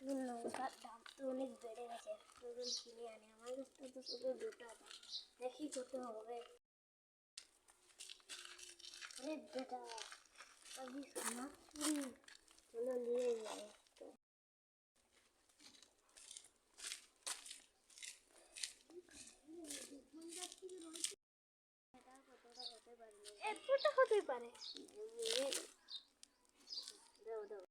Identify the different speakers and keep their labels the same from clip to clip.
Speaker 1: লঙ্কার দাম তো অনেক বেড়ে গেছে, প্রয়োজন কিনে আনি। আমার কাছে তো শুধু 2 টাকা, দেখি কত হবে। অনেক বেটা আমি সোনা চলো নিয়ে যাই। এতটা হতে পারে। দাও দাও।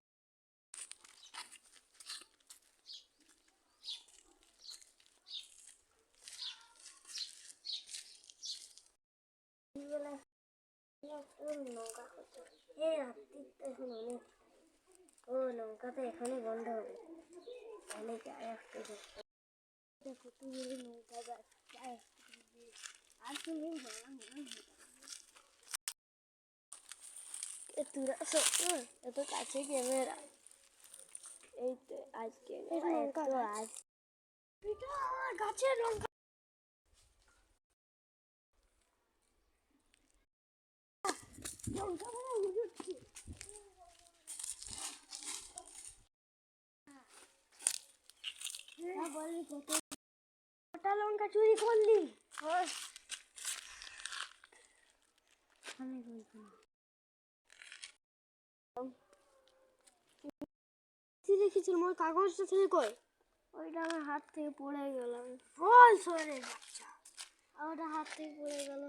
Speaker 1: লঙ্কা কত এই রাত্রিতে এখন অনেক। ও লঙ্কা তো এখনই বন্ধ হবে, তাহলে চায় আসতে কতগুলি লঙ্কা গাছ চায় আর তুমি বললাম তোরা এত কাছে ক্যামেরা। এই তো আজকে আজ গাছের লঙ্কা বললি কটা লঙ্কা চুরি করলি? দেখেছিল আমার কাগজটা থেকে কই? ওইটা আমার হাত থেকে পড়ে গেল। বল সরে বাচ্চা, ওটা হাত থেকে পড়ে গেল।